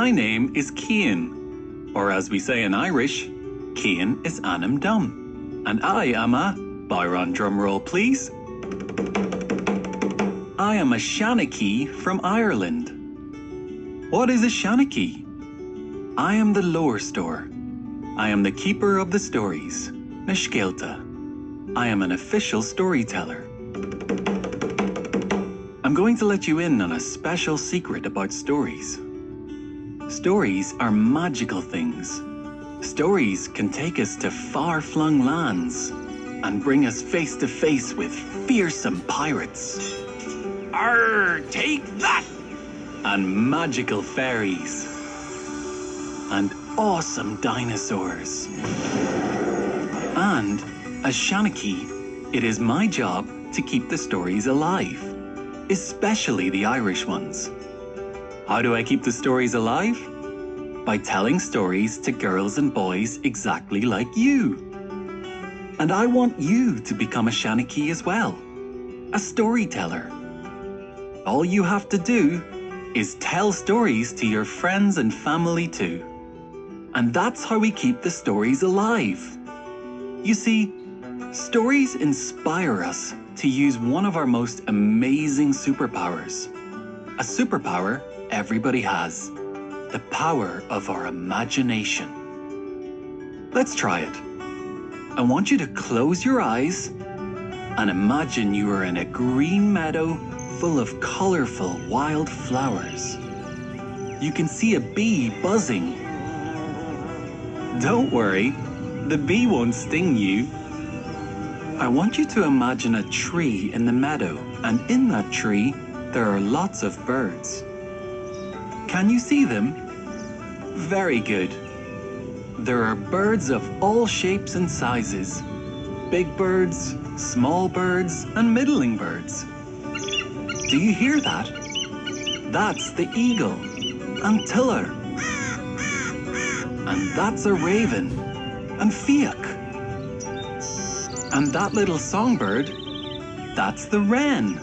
My name is Cian, or as we say in Irish, Cian is Anam Dum, and I am a, Byron drumroll please, I am a Shanaki from Ireland. What is a Shanaki? I am the lore store. I am the keeper of the stories, na Skeelta. I am an official storyteller. I'm going to let you in on a special secret about stories. Stories are magical things. Stories can take us to far-flung lands and bring us face to face with fearsome pirates. Arr, take that! And magical fairies. And awesome dinosaurs. And as Shanaki, it is my job to keep the stories alive, especially the Irish ones. How do I keep the stories alive? By telling stories to girls and boys exactly like you. And I want you to become a Shanaki as well, a storyteller. All you have to do is tell stories to your friends and family too. And that's how we keep the stories alive. You see, stories inspire us to use one of our most amazing superpowers. A superpower everybody has. The power of our imagination. Let's try it. I want you to close your eyes and imagine you are in a green meadow full of colorful wild flowers. You can see a bee buzzing. Don't worry, the bee won't sting you. I want you to imagine a tree in the meadow, and in that tree, there are lots of birds. Can you see them? Very good. There are birds of all shapes and sizes. Big birds, small birds, and middling birds. Do you hear that? That's the eagle, and tiller. And that's a raven, and fiach. And that little songbird, that's the wren,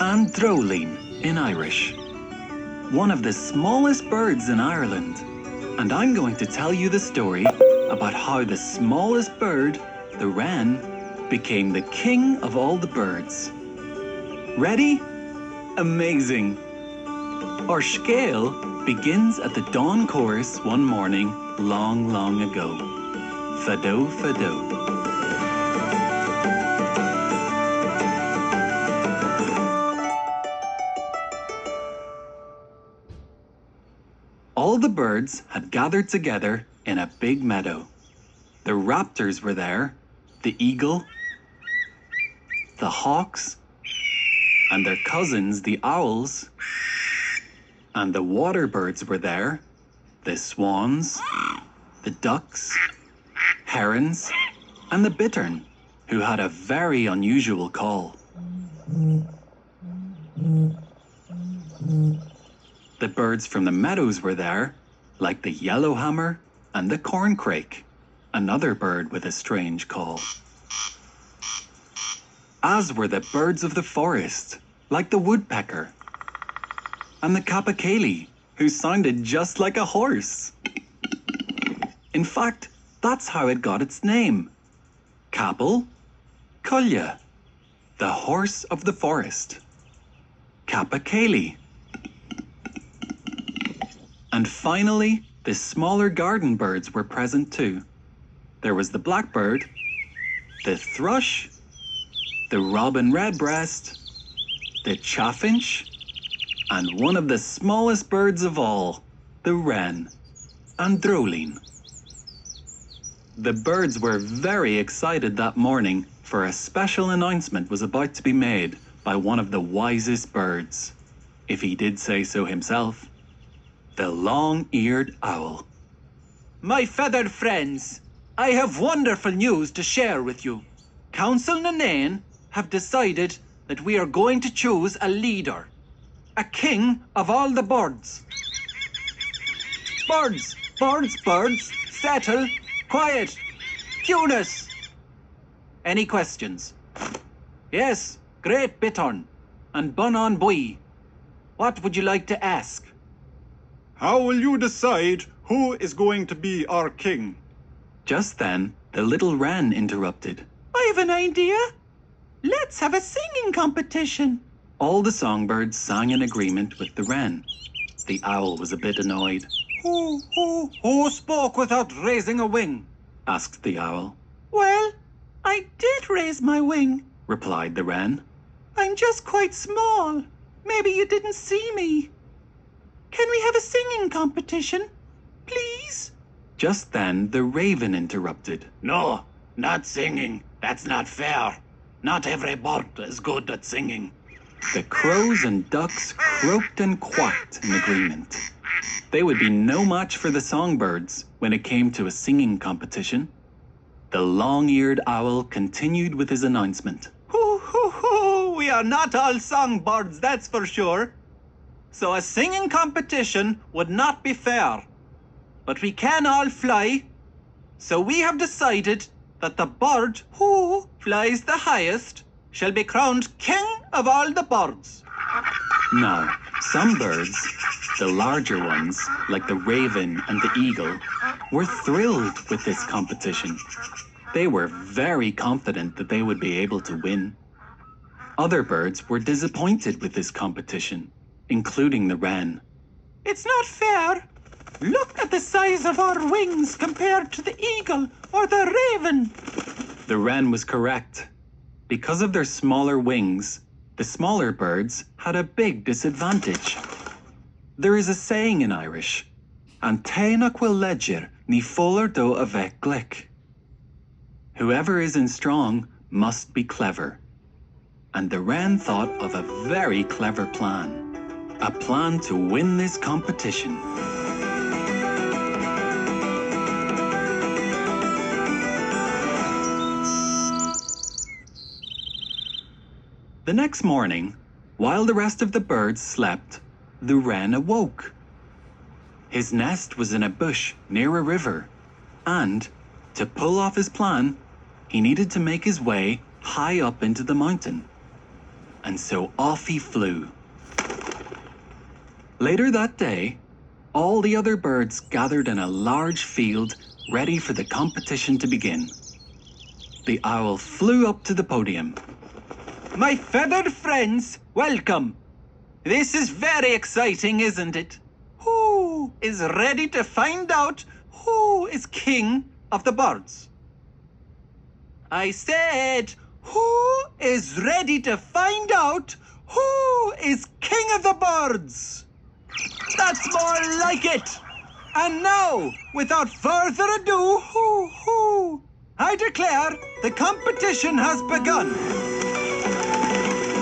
and droline in Irish. One of the smallest birds in Ireland. And I'm going to tell you the story about how the smallest bird, the wren, became the king of all the birds. Ready? Amazing! Our scale begins at the dawn chorus one morning long, long ago. Fado, fado. All the birds had gathered together in a big meadow. The raptors were there, the eagle, the hawks, and their cousins, the owls, and the water birds were there, the swans, the ducks, herons, and the bittern, who had a very unusual call. The birds from the meadows were there, like the yellowhammer and the corncrake, another bird with a strange call. As were the birds of the forest, like the woodpecker, and the capercaillie, who sounded just like a horse. In fact, that's how it got its name. Capel, Cullia, the horse of the forest. Capercaillie. And finally, the smaller garden birds were present too. There was the blackbird, the thrush, the robin redbreast, the chaffinch, and one of the smallest birds of all, the wren, and droline. The birds were very excited that morning, for a special announcement was about to be made by one of the wisest birds, if he did say so himself. The long-eared owl. My feathered friends, I have wonderful news to share with you. Council Nanane have decided that we are going to choose a leader, a king of all the birds. Birds, birds, birds, settle, quiet, Eunice. Any questions? Yes, great bittern, and bun on bui. What would you like to ask? How will you decide who is going to be our king? Just then, the little wren interrupted. I have an idea. Let's have a singing competition. All the songbirds sang in agreement with the wren. The owl was a bit annoyed. Who spoke without raising a wing? Asked the owl. Well, I did raise my wing, Replied the wren. I'm just quite small. Maybe you didn't see me. Can we have a singing competition? Please? Just then, the raven interrupted. No, not singing. That's not fair. Not every bird is good at singing. The crows and ducks croaked and quacked in agreement. They would be no match for the songbirds when it came to a singing competition. The long-eared owl continued with his announcement. We are not all songbirds, that's for sure. So a singing competition would not be fair. But we can all fly. So we have decided that the bird who flies the highest shall be crowned king of all the birds. Now, some birds, the larger ones, like the raven and the eagle, were thrilled with this competition. They were very confident that they would be able to win. Other birds were disappointed with this competition, including the wren. It's not fair. Look at the size of our wings compared to the eagle or the raven. The wren was correct. Because of their smaller wings, the smaller birds had a big disadvantage. There is a saying in Irish, An tainach will ledger ni fuller do avec glick. Whoever isn't strong must be clever. And the wren thought of a very clever plan. A plan to win this competition. The next morning, while the rest of the birds slept, the wren awoke. His nest was in a bush near a river, and to pull off his plan, he needed to make his way high up into the mountain. And so off he flew. Later that day, all the other birds gathered in a large field ready for the competition to begin. The owl flew up to the podium. My feathered friends, welcome. This is very exciting, isn't it? Who is ready to find out who is king of the birds? I said, who is ready to find out who is king of the birds? That's more like it. And now, without further ado, I declare the competition has begun.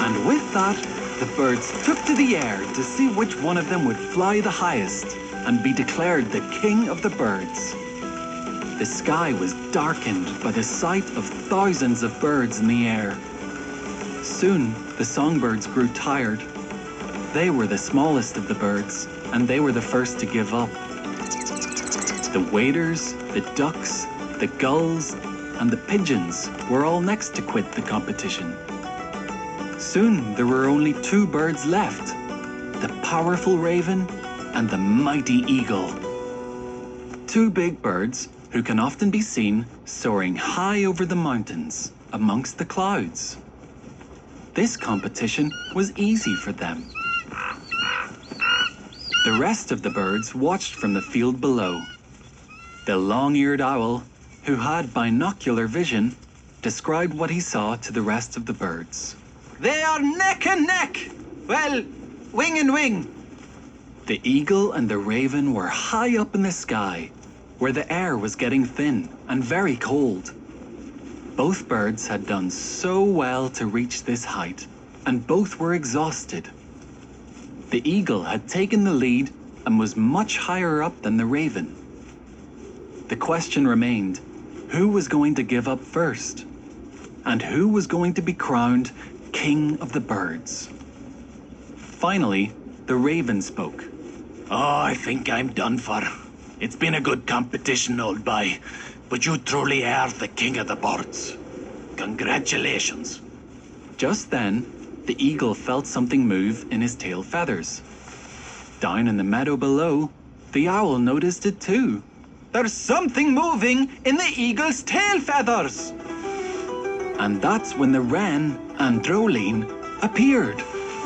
And with that, the birds took to the air to see which one of them would fly the highest and be declared the king of the birds. The sky was darkened by the sight of thousands of birds in the air. Soon, the songbirds grew tired. They were the smallest of the birds, and they were the first to give up. The waders, the ducks, the gulls, and the pigeons were all next to quit the competition. Soon, there were only two birds left, the powerful raven and the mighty eagle. Two big birds who can often be seen soaring high over the mountains amongst the clouds. This competition was easy for them. The rest of the birds watched from the field below. The long-eared owl, who had binocular vision, described what he saw to the rest of the birds. They are neck and neck. Well, wing and wing. The eagle and the raven were high up in the sky, where the air was getting thin and very cold. Both birds had done so well to reach this height, and both were exhausted. The eagle had taken the lead and was much higher up than the raven. The question remained, who was going to give up first? And who was going to be crowned king of the birds? Finally, the raven spoke. Oh, I think I'm done for. It's been a good competition, old boy, but you truly are the king of the birds. Congratulations. Just then, the eagle felt something move in his tail feathers. Down in the meadow below, The owl noticed it too. There's something moving in the eagle's tail feathers. And that's when the wren and Droline appeared.